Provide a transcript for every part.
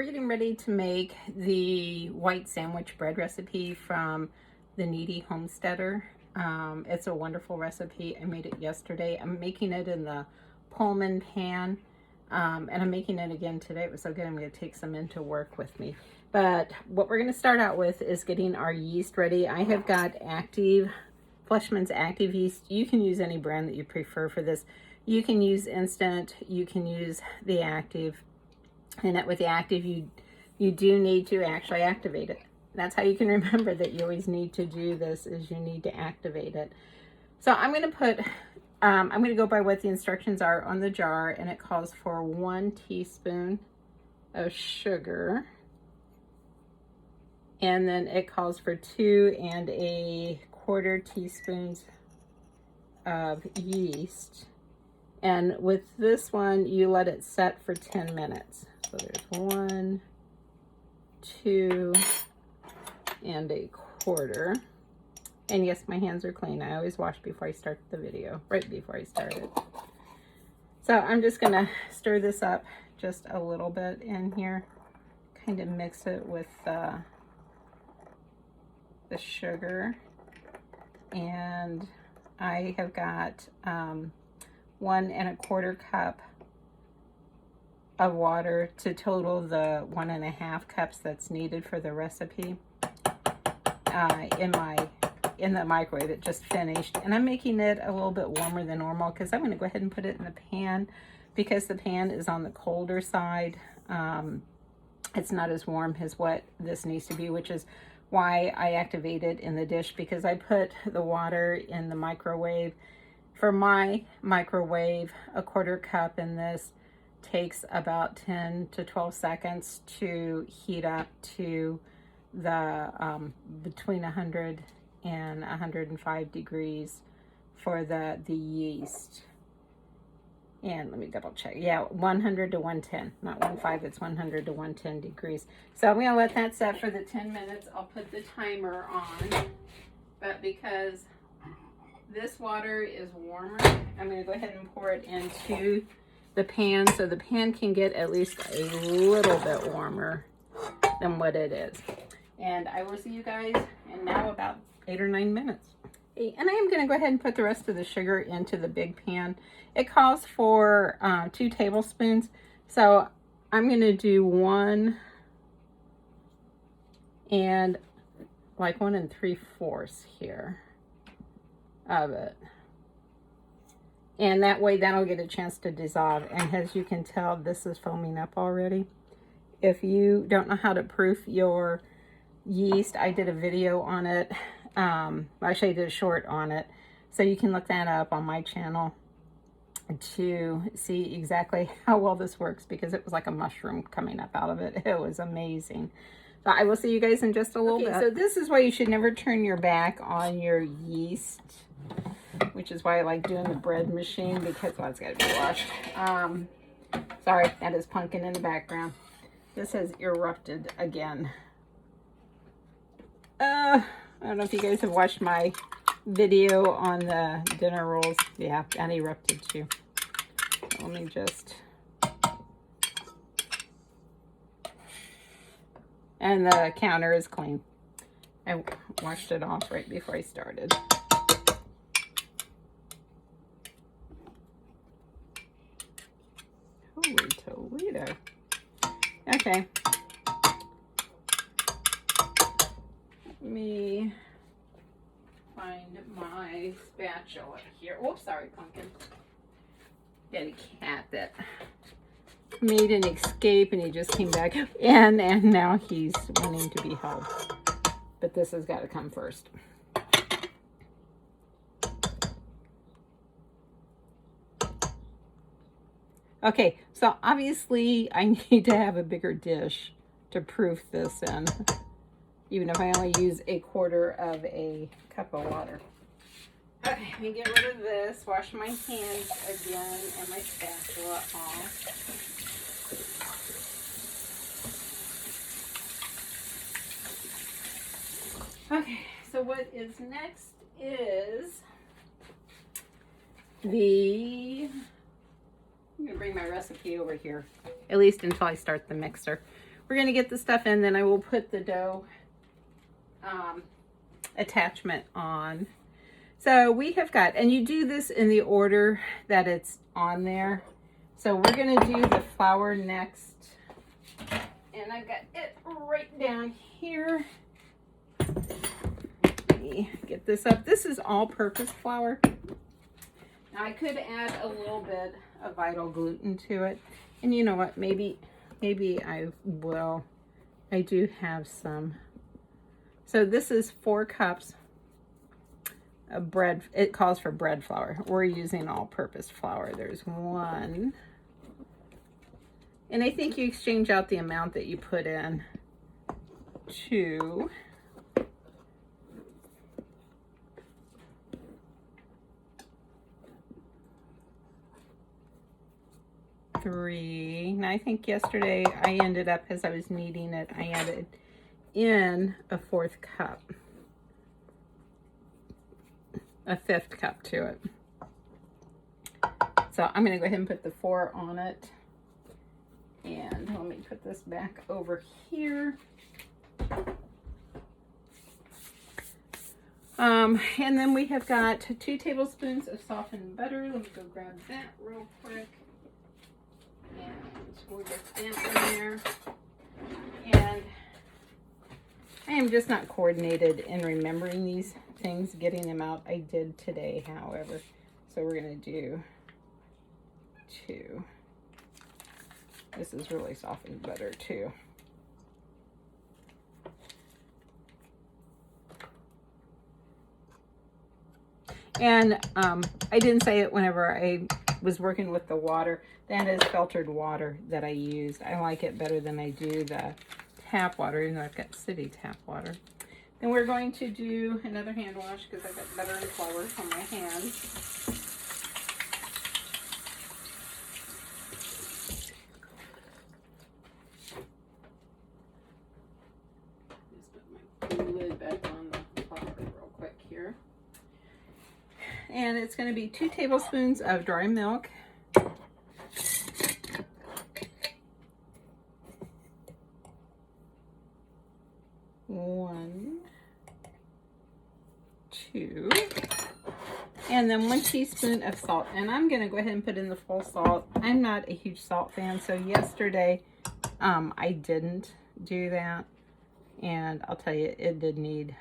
getting ready to make the white sandwich bread recipe from the Kneady Homesteader. It's a wonderful recipe. I made it yesterday. I'm making it in the Pullman Pan, and I'm making it again today. It was so good, I'm going to take some into work with me. But what we're going to start out with is getting our yeast ready. I have got Fleischmann's active yeast. You can use any brand that you prefer for this. You can use instant, you can use the active, and with the active you do need to actually activate it. That's how you can remember that you always need to do this, is you need to activate it. So I'm going to put, I'm going to go by what the instructions are on the jar, and it calls for 1 teaspoon of sugar, and then it calls for 2 1/4 teaspoons of yeast. And with this one, you let it set for 10 minutes. So there's 1, 2 1/4. And yes, my hands are clean. I always wash before I start the video, right before I start it. So I'm just gonna stir this up just a little bit in here, kind of mix it with the sugar. And I have got 1 1/4 cup of water to total the 1 1/2 cups that's needed for the recipe in the microwave. It just finished, and I'm making it a little bit warmer than normal because I'm going to go ahead and put it in the pan because the pan is on the colder side. It's not as warm as what this needs to be, which is why I activate it in the dish, because I put the water in the microwave. For my microwave, 1/4 cup in this takes about 10 to 12 seconds to heat up to the between 100 and 105 degrees for the yeast. And let me double check. Yeah, 100 to 110, not 15, it's 100 to 110 degrees. So I'm going to let that set for the 10 minutes. I'll put the timer on, but because this water is warmer, I'm going to go ahead and pour it into the pan so the pan can get at least a little bit warmer than what it is. And I will see you guys in now about 8 or 9 minutes. And I am going to go ahead and put the rest of the sugar into the big pan. It calls for 2 tablespoons. So I'm going to do 1 and like 1 3/4 here of it. And that way that'll get a chance to dissolve. And as you can tell, this is foaming up already. If you don't know how to proof your yeast, I did a video on it. Actually I did a short on it, so you can look that up on my channel to see exactly how well this works, because it was like a mushroom coming up out of it. It was amazing. So I will see you guys in just a little bit. So this is why you should never turn your back on your yeast, which is why I like doing the bread machine, because, well, it's got to be washed. Sorry, that is Pumpkin in the background. This has erupted again. I don't know if you guys have watched my video on the dinner rolls. Yeah, that erupted too. Let me just... And the counter is clean. I washed it off right before I started. Holy Toledo. Okay. Let me find my spatula here. Oops, sorry, Pumpkin. Got a cat that made an escape and he just came back in, and now he's wanting to be held. But this has got to come first. Okay, so obviously I need to have a bigger dish to proof this in, even if I only use 1/4 cup of water. Okay, let me get rid of this, wash my hands again and my spatula off. Okay, so what is next is I'm going to bring my recipe over here, at least until I start the mixer. we're going to get the stuff in, then I will put the dough attachment on. So we have got, and you do this in the order that it's on there. So we're going to do the flour next. And I've got it right down here. Let me get this up. This is all-purpose flour. Now I could add a little bit of Vital Gluten to it. And you know what? Maybe I will. I do have some. So this is 4 cups of bread. It calls for bread flour. We're using all-purpose flour. There's 1. And I think you exchange out the amount that you put in. 2. 3. Now I think yesterday I ended up, as I was kneading it, I added in a 4th cup. A 5th cup to it. So I'm going to go ahead and put the 4 on it. And let me put this back over here. And then we have got 2 tablespoons of softened butter. Let me go grab that real quick. And we'll get that in there. And I am just not coordinated in remembering these things, getting them out. I did today, however. So we're going to do 2. This is really softened butter too. And I didn't say it whenever I was working with the water. That is filtered water that I use. I like it better than I do the tap water, even though I've got city tap water. Then we're going to do another hand wash because I've got butter and flour on my hands. Lid back on the flour real quick here. And it's going to be 2 tablespoons of dry milk. 1, 2, and then 1 teaspoon of salt. And I'm going to go ahead and put in the full salt. I'm not a huge salt fan, so yesterday I didn't do that. And I'll tell you, it did need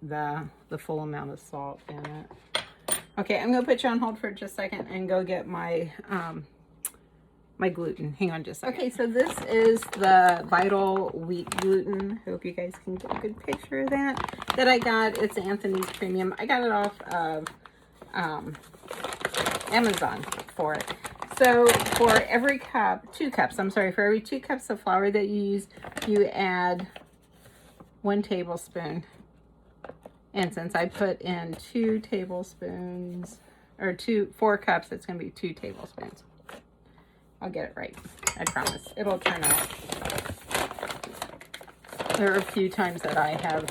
the full amount of salt in it. Okay, I'm going to put you on hold for just a second and go get my my gluten. Hang on just a second. Okay, so this is the Vital Wheat Gluten. Hope you guys can get a good picture of that I got. It's Anthony's Premium. I got it off of Amazon for it. So for every cup, 2 cups, I'm sorry, for every 2 cups of flour that you use, you add 1 tablespoon. And since I put in 2 tablespoons, or 4 cups, it's going to be 2 tablespoons. I'll get it right. I promise. It'll turn out. There are a few times that I have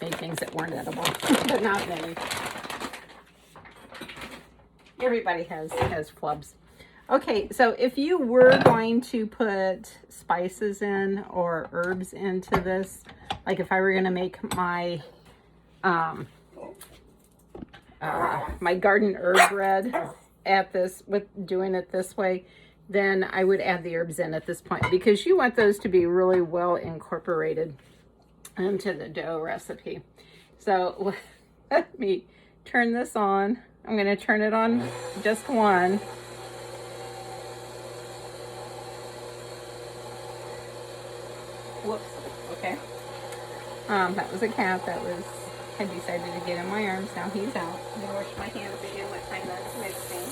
made things that weren't edible, but not many. Everybody has flubs. Okay, so if you were going to put spices in or herbs into this, like if I were going to make my my garden herb bread at this, with doing it this way, then I would add the herbs in at this point, because you want those to be really well incorporated into the dough recipe. So let me turn this on. I'm going to turn it on just 1. Whoops. Okay. That was a cat that had decided to get in my arms. Now he's out. I'm going to wash my hands again with my nuts mixing.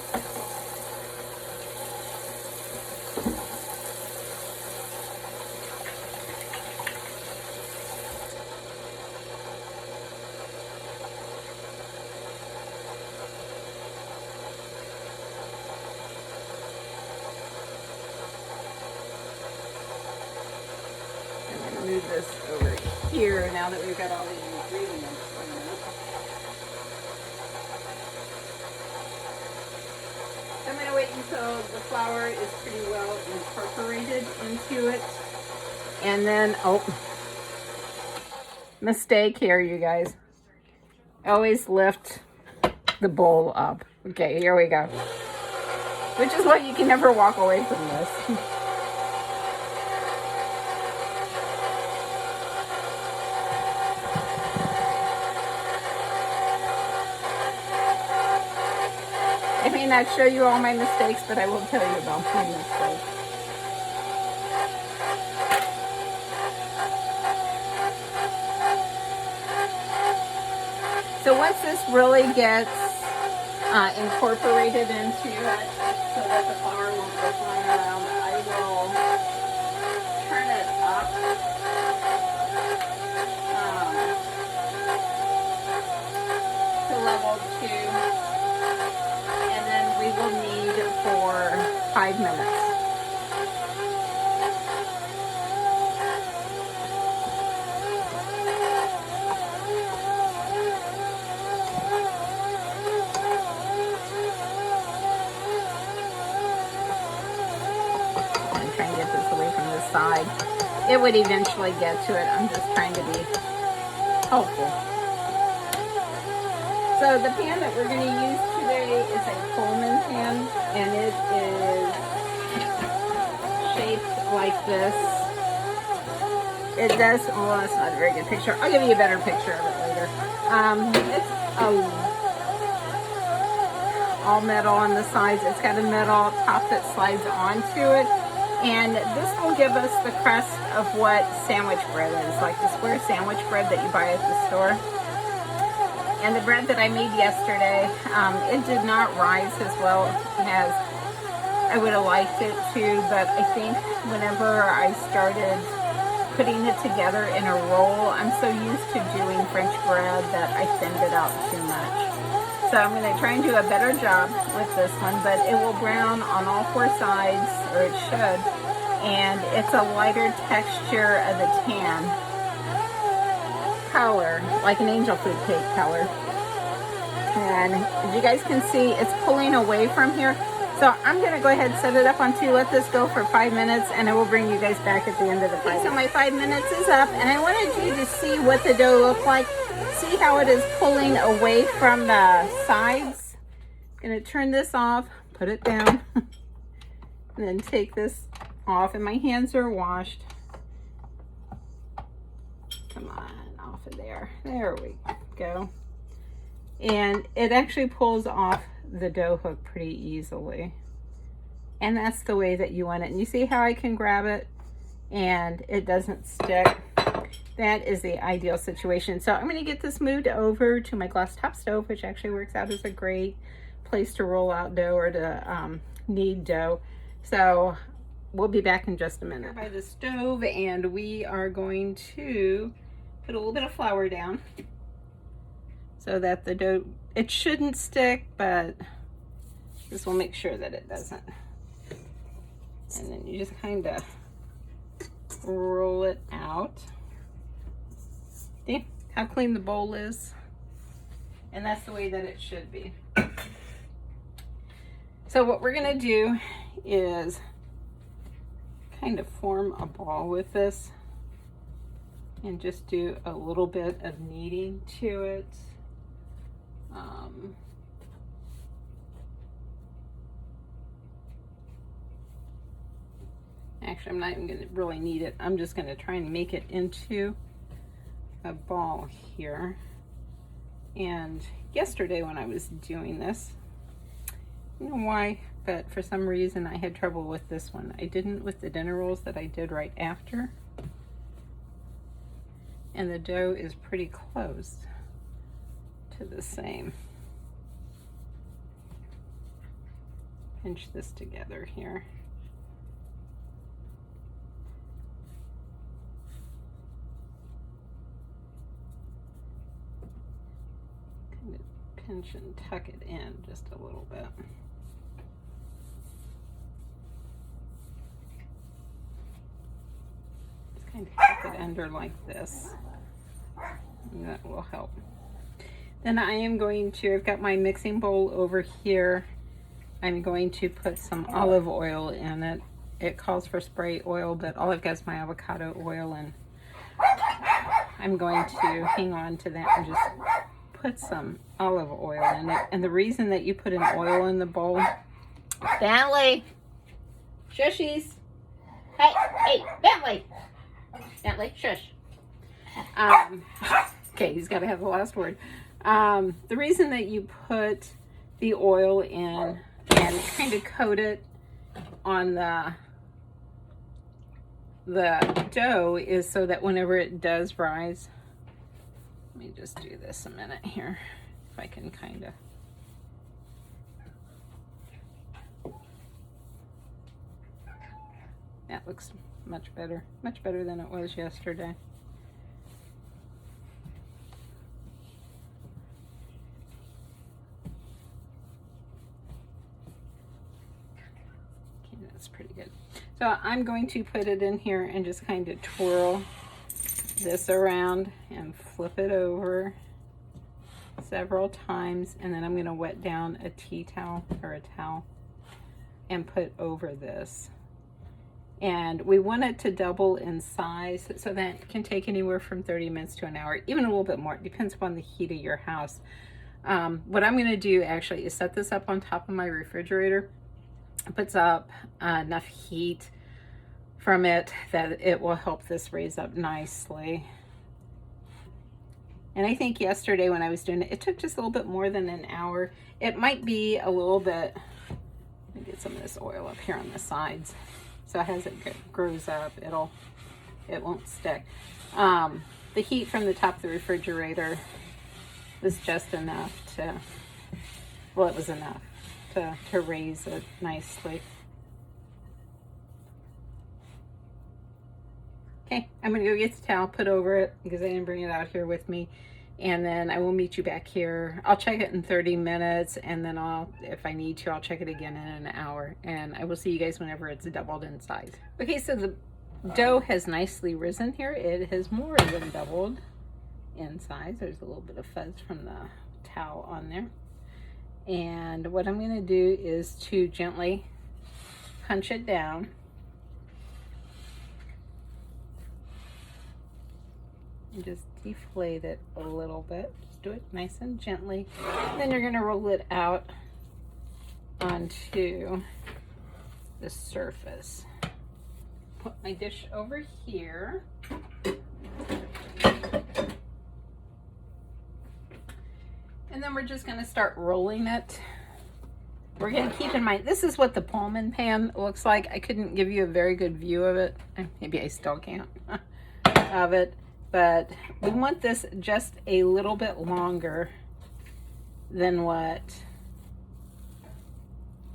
Move this over here now that we've got all the ingredients. I'm going to wait until the flour is pretty well incorporated into to it. And then, oh, mistake here, you guys. Always lift the bowl up. Okay, here we go. Which is why you can never walk away from this. I may not show you all my mistakes, but I will tell you about my mistakes. So once this really gets incorporated into it, so that the flour won't go flying around, I will turn it up to level 2, and then we will knead for 5 minutes. Side. It would eventually get to it. I'm just trying to be helpful. So the pan that we're going to use today is a Pullman pan, and it is shaped like this. It does, well, that's not a very good picture. I'll give you a better picture of it later. It's all metal on the sides. It's got a metal top that slides onto it. And this will give us the crust of what sandwich bread is, like the square sandwich bread that you buy at the store. And the bread that I made yesterday, it did not rise as well as I would have liked it to, but I think whenever I started putting it together in a roll, I'm so used to doing French bread that I thinned it out too much. So I'm going to try and do a better job with this one, but it will brown on all 4 sides, or it should, and it's a lighter texture of the tan color, like an angel food cake color. And as you guys can see, it's pulling away from here. So I'm going to go ahead and set it up on 2, let this go for 5 minutes, and I will bring you guys back at the end of the 5 minutes. So my 5 minutes is up, and I wanted you to see what the dough looked like. See how it is pulling away from the sides? I'm going to turn this off, put it down, and then take this off. And my hands are washed. Come on, off of there. There we go. And it actually pulls off the dough hook pretty easily. And that's the way that you want it. And you see how I can grab it and it doesn't stick? That is the ideal situation. So I'm going to get this moved over to my glass top stove, which actually works out as a great place to roll out dough or to knead dough. So we'll be back in just a minute. By the stove, and we are going to put a little bit of flour down so that the dough, it shouldn't stick, but this will make sure that it doesn't. And then you just kind of roll it out. See how clean the bowl is? And that's the way that it should be. So what we're gonna do is kind of form a ball with this and just do a little bit of kneading to it. Actually, I'm not even going to really knead it. I'm just going to try and make it into a ball here. And yesterday when I was doing this, I don't know why, but for some reason I had trouble with this one. I didn't with the dinner rolls that I did right after. And the dough is pretty close to the same. Pinch this together here. Kind of pinch and tuck it in just a little bit. Just kind of tuck it under like this. And that will help. Then I am going to, I've got my mixing bowl over here. I'm going to put some olive oil in it it calls for spray oil, but all I've got is my avocado oil, and I'm going to hang on to that and just put some olive oil in it. And the reason that you put an oil in the bowl, Bentley, shushies, hey, Bentley, shush. Okay, he's got to have the last word. The reason that you put the oil in and kind of coat it on the dough is so that whenever it does rise, let me just do this a minute here, if I can kind of, that looks much better than it was yesterday. Okay, that's pretty good. So I'm going to put it in here and just kind of twirl this around and flip it over several times, and then I'm going to wet down a tea towel or a towel and put over this. And we want it to double in size, so that it can take anywhere from 30 minutes to an hour, even a little bit more. It depends upon the heat of your house. What I'm going to do actually is set this up on top of my refrigerator. It puts up enough heat from it that it will help this raise up nicely. And I think yesterday when I was doing it, it took just a little bit more than an hour. It might be a little bit, let me get some of this oil up here on the sides. So as it grows up, it won't stick. The heat from the top of the refrigerator was just enough to, well, it was enough to raise it nicely. Okay, I'm gonna go get the towel, put over it because I didn't bring it out here with me. And then I will meet you back here. I'll check it in 30 minutes, and then if I need to, I'll check it again in an hour. And I will see you guys whenever it's doubled in size. Okay, so the dough has nicely risen here. It has more than doubled in size. There's a little bit of fuzz from the towel on there. And what I'm gonna do is to gently punch it down. And just deflate it a little bit. Just do it nice and gently. And then you're going to roll it out onto the surface. Put my dish over here. And then we're just going to start rolling it. We're going to keep in mind, this is what the Pullman Pan looks like. I couldn't give you a very good view of it. Maybe I still can't. Of it. But we want this just a little bit longer than what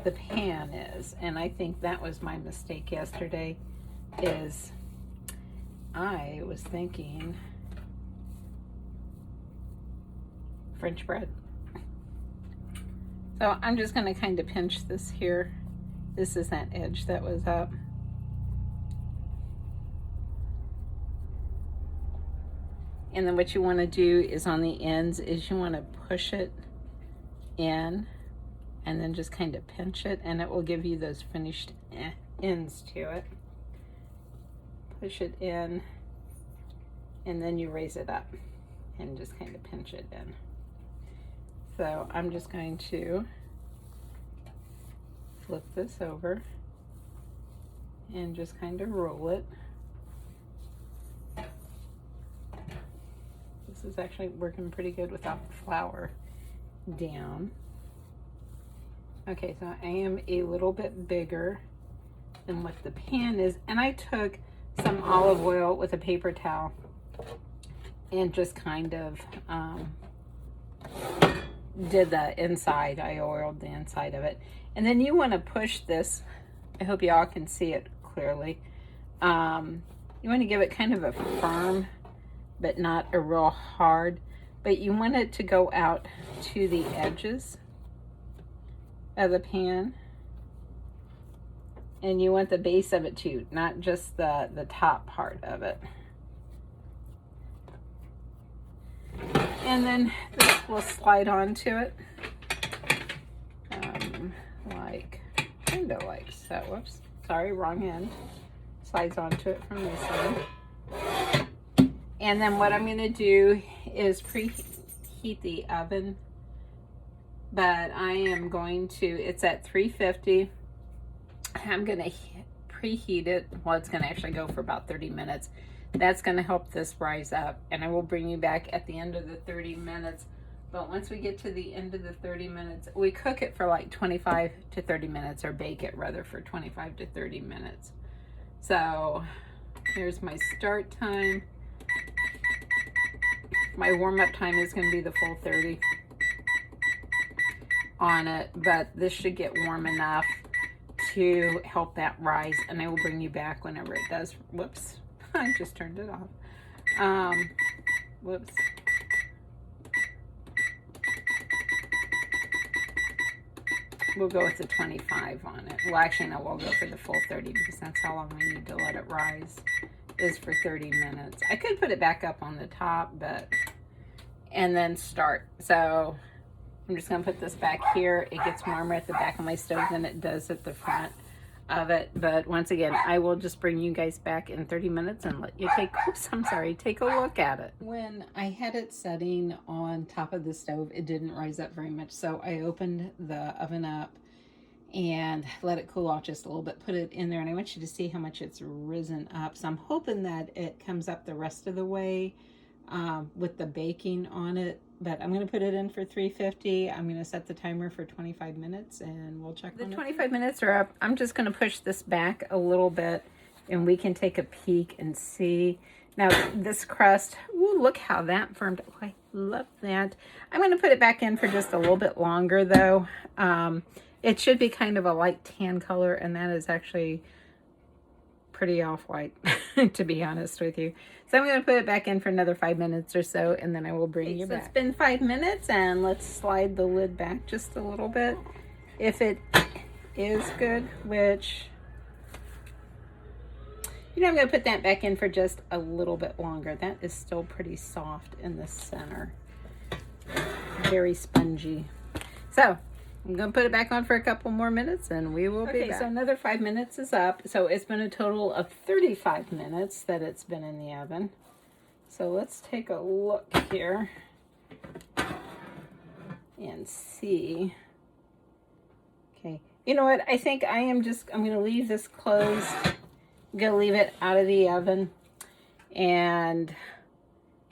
the pan is. And I think that was my mistake yesterday, is I was thinking French bread. So I'm just going to kind of pinch this here. This is that edge that was up. And then what you want to do is on the ends is you want to push it in and then just kind of pinch it, and it will give you those finished ends to it. Push it in and then you raise it up and just kind of pinch it in. So I'm just going to flip this over and just kind of roll it. This is actually working pretty good without the flour down. Okay, so I am a little bit bigger than what the pan is, and I took some olive oil with a paper towel and just kind of did the inside. I oiled the inside of it. And then you want to push this. I hope y'all can see it clearly. You want to give it kind of a firm, but not a real hard, but you want it to go out to the edges of the pan, and you want the base of it too, not just the top part of it. And then this will slide onto it, like, kind of like so. Whoops, Sorry, wrong end. Slides onto it from this end. And then what I'm going to do is preheat the oven. But I am going to, it's at 350. I'm going to preheat it. Well, it's going to actually go for about 30 minutes. That's going to help this rise up. And I will bring you back at the end of the 30 minutes. But once we get to the end of the 30 minutes, we cook it for like 25 to 30 minutes, or bake it rather for 25 to 30 minutes. So here's my start time. My warm-up time is going to be the full 30 on it, but this should get warm enough to help that rise, and I will bring you back whenever it does. Whoops, I just turned it off. Whoops. We'll go with the 25 on it. Well, actually, no, we'll go for the full 30 because that's how long we need to let it rise, is for 30 minutes. I could put it back up on the top, but, and then start. So I'm just gonna put this back here. It gets warmer at the back of my stove than it does at the front of it. But once again, I will just bring you guys back in 30 minutes and let you take a look at it. When I had it setting on top of the stove, it didn't rise up very much. So I opened the oven up and let it cool off just a little bit, put it in there, and I want you to see how much it's risen up. So I'm hoping that it comes up the rest of the way with the baking on it. But I'm going to put it in for 350. I'm going to set the timer for 25 minutes and we'll check on it. The 25 minutes are up. I'm just going to push this back a little bit and we can take a peek and see. Now this crust, ooh, look how that firmed. Oh, I love that. I'm going to put it back in for just a little bit longer though. It should be kind of a light tan color, and that is actually pretty off-white, to be honest with you. So I'm going to put it back in for another 5 minutes or so, and then I will bring you back. It's been 5 minutes, and let's slide the lid back just a little bit. If it is good, which, you know, I'm going to put that back in for just a little bit longer. That is still pretty soft in the center. Very spongy. So I'm going to put it back on for a couple more minutes and we will be back. So another 5 minutes is up. So it's been a total of 35 minutes that it's been in the oven. So let's take a look here and see. Okay. You know what? I think I'm going to leave this closed. I'm going to leave it out of the oven and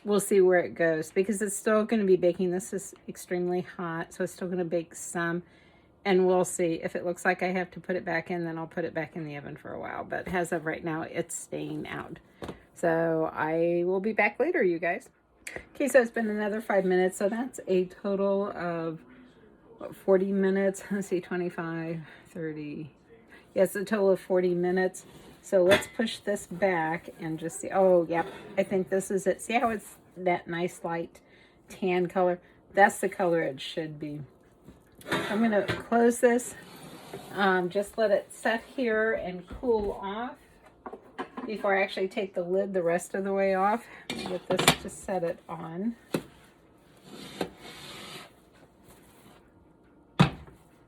we'll see where it goes, because it's still going to be baking. This is extremely hot, so it's still going to bake some, and we'll see. If it looks like I have to put it back in, then I'll put it back in the oven for a while, but as of right now, it's staying out. So I will be back later, you guys. Okay, so it's been another 5 minutes, so that's a total of, what, 40 minutes? Let's see, 25, 30. Yes, a total of 40 minutes. So let's push this back and just see. Oh, yep. I think this is it. See how it's that nice light tan color? That's the color it should be. I'm going to close this. Just let it set here and cool off before I actually take the lid the rest of the way off. Get this to set it on.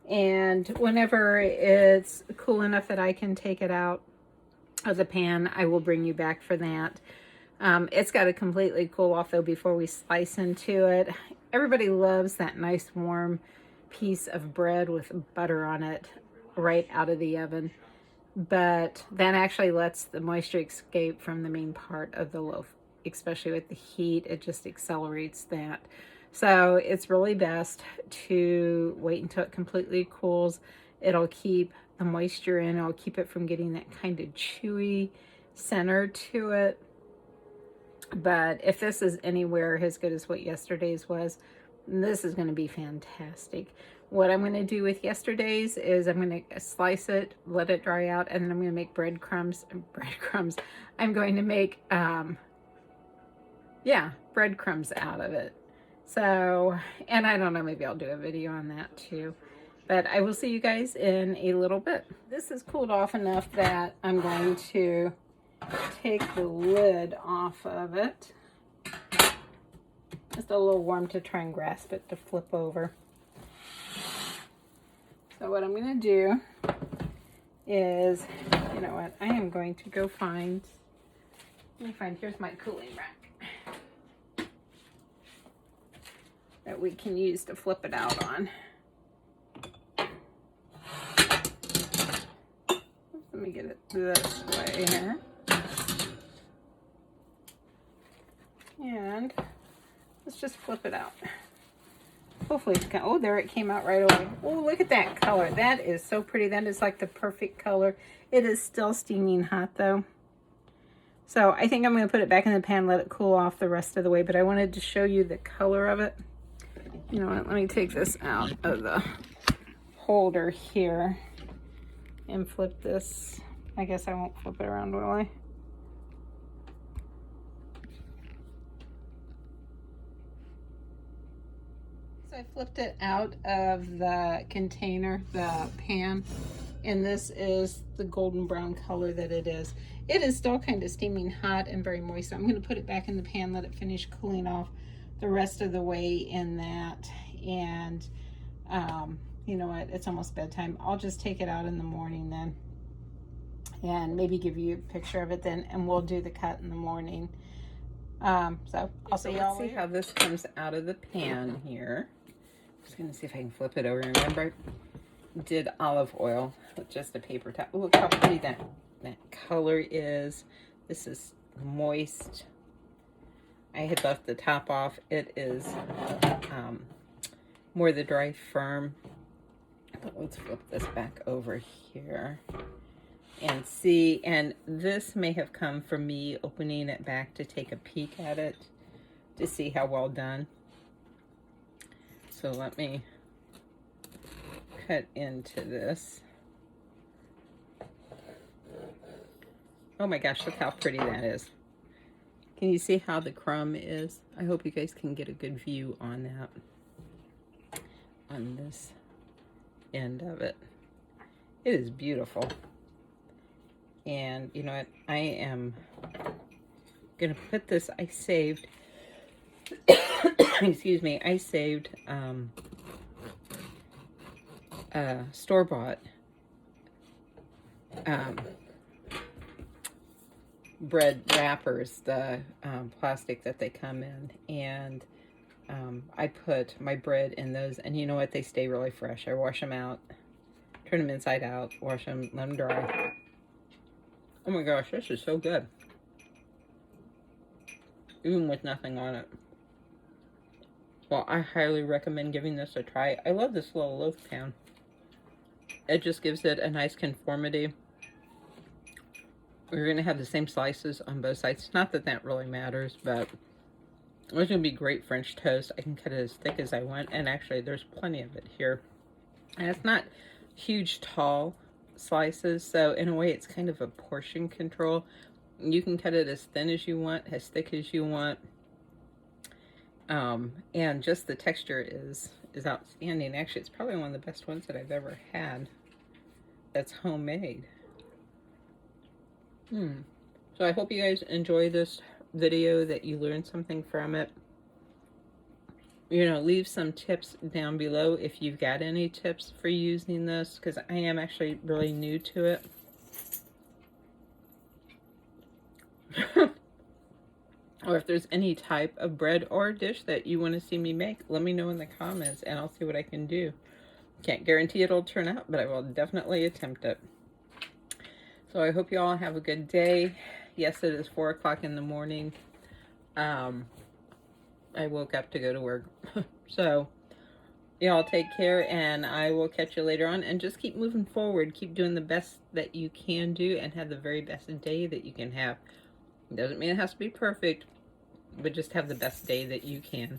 And whenever it's cool enough that I can take it out of the pan, I will bring you back for that. It's got to completely cool off though before we slice into it. Everybody loves that nice warm piece of bread with butter on it right out of the oven, but that actually lets the moisture escape from the main part of the loaf, especially with the heat. It just accelerates that. So it's really best to wait until it completely cools. It'll keep the moisture in. It'll keep it from getting that kind of chewy center to it. But if this is anywhere as good as what yesterday's was, this is going to be fantastic. What I'm going to do with yesterday's is I'm going to slice it, let it dry out, and then I'm going to make breadcrumbs. I'm going to make, breadcrumbs out of it. So, and I don't know, maybe I'll do a video on that too. But I will see you guys in a little bit. This has cooled off enough that I'm going to take the lid off of it. Just a little warm to try and grasp it to flip over. So what I'm going to do is, you know what, I am going to go find, let me find, here's my cooling rack that we can use to flip it out on. Let me get it this way here. And let's just flip it out. Hopefully it's oh, there it came out right away. Oh, look at that color. That is so pretty. That is like the perfect color. It is still steaming hot though. So I think I'm going to put it back in the pan, let it cool off the rest of the way. But I wanted to show you the color of it. You know what? Let me take this out of the holder here and flip this. I guess I won't flip it around, will I? So I flipped it out of the container, the pan, and this is the golden brown color that it is. It is still kind of steaming hot and very moist. So I'm going to put it back in the pan, let it finish cooling off the rest of the way in that. And you know what? It's almost bedtime. I'll just take it out in the morning then, and maybe give you a picture of it then, and we'll do the cut in the morning. So I'll see y'all later. See how this comes out of the pan here. Just gonna see if I can flip it over. Remember, I did olive oil with just a paper towel. Look how pretty that color is. This is moist. I had left the top off. It is more the dry firm. But let's flip this back over here and see. And this may have come from me opening it back to take a peek at it to see how well done. So let me cut into this. Oh my gosh, look how pretty that is. Can you see how the crumb is? I hope you guys can get a good view on that, on this end of it. It is beautiful. And you know what, I am gonna put this, I saved excuse me, I saved store-bought bread wrappers, the plastic that they come in, and I put my bread in those, and you know what, they stay really fresh. I wash them out, turn them inside out, wash them, let them dry. Oh my gosh, this is so good, even with nothing on it. Well, I highly recommend giving this a try. I love this little loaf pan. It just gives it a nice conformity. We're going to have the same slices on both sides. Not that that really matters, but it's going to be great French toast. I can cut it as thick as I want, and actually there's plenty of it here. And it's not huge, tall slices, so in a way it's kind of a portion control. You can cut it as thin as you want, as thick as you want. And just the texture is outstanding. Actually, it's probably one of the best ones that I've ever had that's homemade. So I hope you guys enjoy this video, that you learned something from it. You know, leave some tips down below if you've got any tips for using this, because I am actually really new to it. Or if there's any type of bread or dish that you want to see me make, let me know in the comments and I'll see what I can do. Can't guarantee it'll turn out, but I will definitely attempt it. So I hope you all have a good day. Yes, it is 4 o'clock in the morning. I woke up to go to work. So y'all take care, and I will catch you later on. And just keep moving forward. Keep doing the best that you can do, and have the very best day that you can have. It doesn't mean it has to be perfect, but just have the best day that you can.